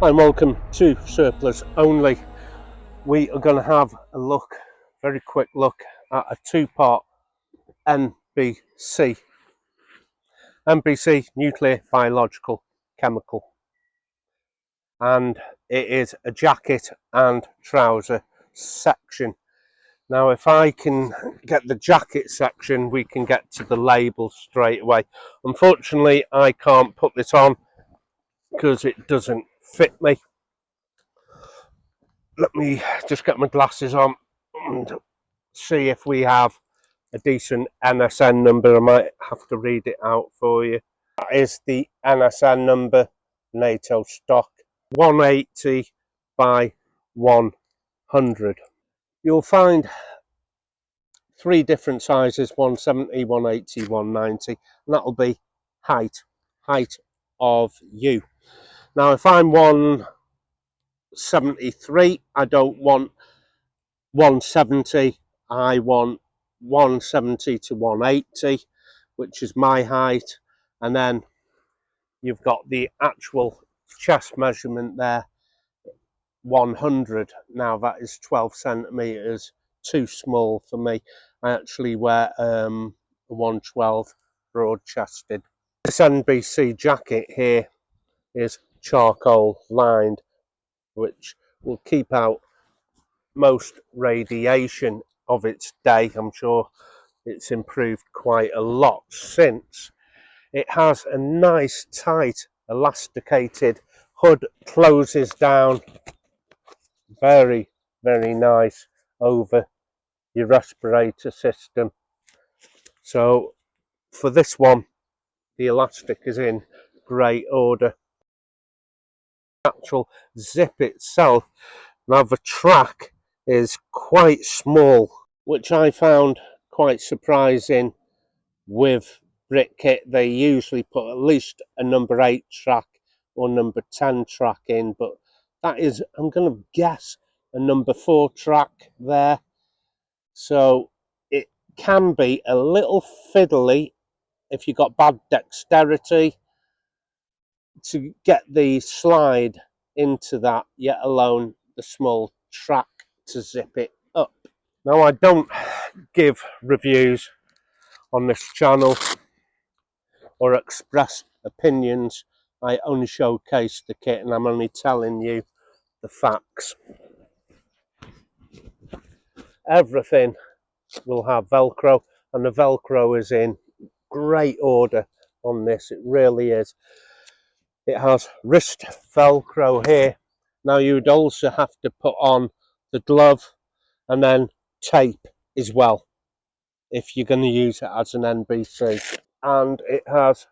Hi and welcome to Surplus Only. We are going to have a look, very quick look at a two-part NBC. NBC, nuclear, biological, chemical. And it is a jacket and trouser section. Now if I can get the jacket section, we can get to the label straight away. Unfortunately, I can't put this on because it doesn't fit me. Let me just get my glasses on and see if we have a decent NSN number. I might have to read it out for you. That is the NSN number, NATO stock, 180 by 100. You'll find three different sizes, 170, 180, 190, and that'll be height of you. Now if I'm 173, I don't want 170, I want 170 to 180, which is my height, and then you've got the actual chest measurement there, 100. Now that is 12 centimeters too small for me. I actually wear a 112 broad chested. This NBC jacket here is charcoal lined, which will keep out most radiation of its day. I'm sure it's improved quite a lot since. It has a nice tight elasticated hood, closes down very nice over your respirator system. So for this one, the elastic is in great order. The actual zip itself, now the track is quite small, which I found quite surprising. With Brit kit, they usually put at least a number 8 track or number 10 track in, but that is, I'm going to guess, a number 4 track there. So it can be a little fiddly if you've got bad dexterity to get the slide into that, yet alone the small track to zip it up. Now I don't give reviews on this channel or express opinions. I only showcase the kit and I'm only telling you the facts. Everything will have Velcro, and the Velcro is in great order on this. It really is. It has wrist Velcro here. Now you'd also have to put on the glove and then tape as well if you're going to use it as an NBC. And it has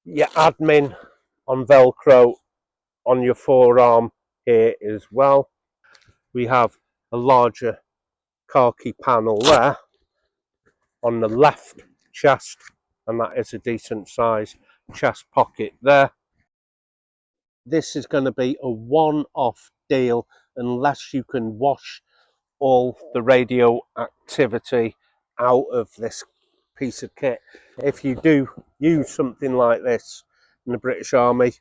your admin on Velcro on your forearm here as well. We have a larger khaki panel there on the left chest, and that is a decent size chest pocket there. This is going to be a one-off deal unless you can wash all the radioactivity out of this piece of kit. If you do use something like this in the British Army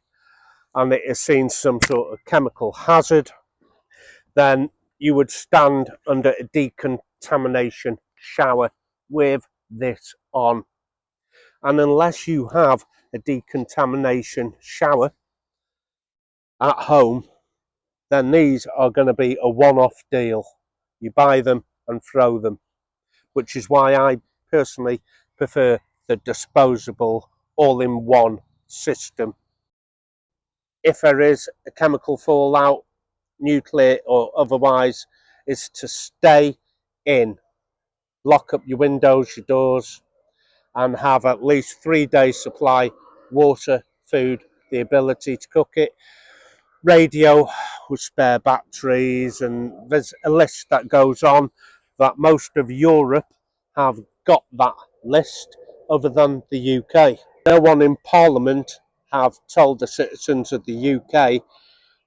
and it has seen some sort of chemical hazard, then you would stand under a decontamination shower with this on. And unless you have a decontamination shower at home, then these are going to be a one-off deal. You buy them and throw them, which is why I personally prefer the disposable all-in-one system. If there is a chemical fallout, nuclear or otherwise, is to stay in, lock up your windows, your doors, and have at least 3 days supply, water, food, the ability to cook it, radio with spare batteries, and there's a list that goes on that most of Europe have got that list other than the UK. No one in Parliament have told the citizens of the UK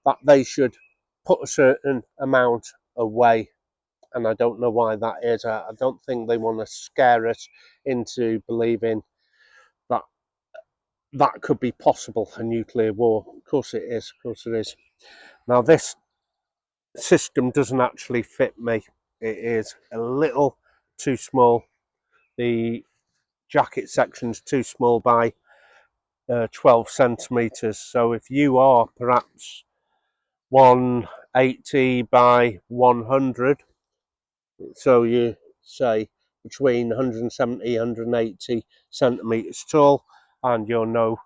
that they should put a certain amount away, and I don't know why that is. I don't think they want to scare us into believing that that could be possible, a nuclear war. Of course it is, of course it is. Now this system doesn't actually fit me. It is a little too small. The jacket section's too small by 12 centimeters. So if you are perhaps 180 by 100, so you say between 170 180 centimeters tall, and you're no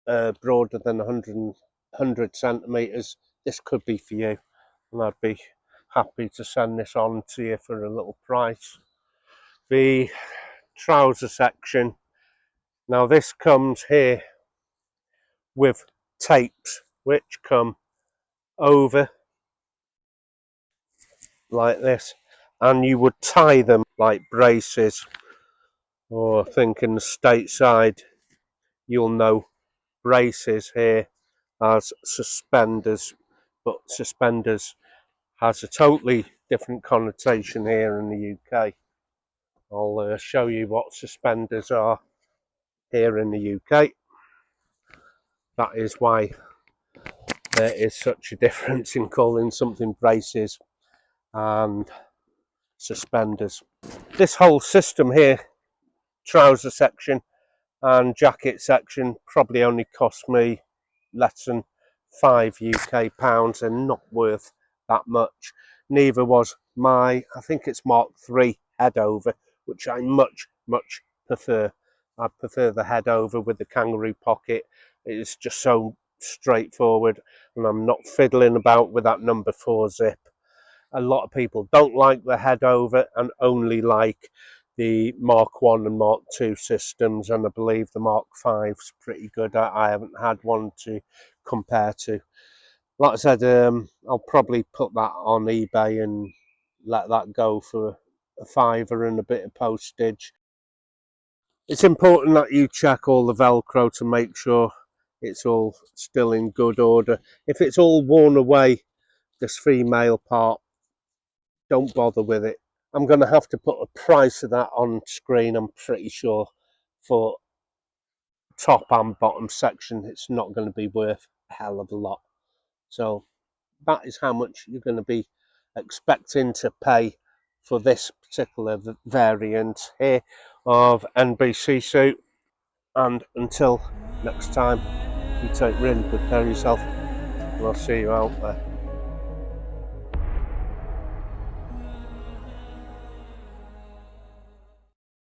broader than 100 centimeters, this could be for you, and I'd be happy to send this on to you for a little price. The trouser section, now this comes here with tapes which come over like this, and you would tie them like braces, or I think in the stateside you'll know braces here as suspenders, but suspenders has a totally different connotation here in the UK. I'll show you what suspenders are here in the UK. That is why there is such a difference in calling something braces and suspenders. This whole system here, trouser section and jacket section, probably only cost me less than £5 UK, and not worth that much. Neither was my, I think it's Mk3 head over, which I much prefer. I prefer the head over with the kangaroo pocket. It is just so straightforward, and I'm not fiddling about with that number 4 zip. A lot of people don't like the head over and only like the Mk1 and Mk2 systems, and I believe the Mk5's pretty good. I haven't had one to compare to. Like I said, I'll probably put that on eBay and let that go for a £5 and a bit of postage. It's important that you check all the Velcro to make sure it's all still in good order. If it's all worn away, this female part, don't bother with it. I'm going to have to put a price of that on screen, I'm pretty sure. For top and bottom section, it's not going to be worth a hell of a lot. So that is how much you're going to be expecting to pay for this particular variant here of NBC suit. And until next time, you take really good care of yourself, and I'll see you out there.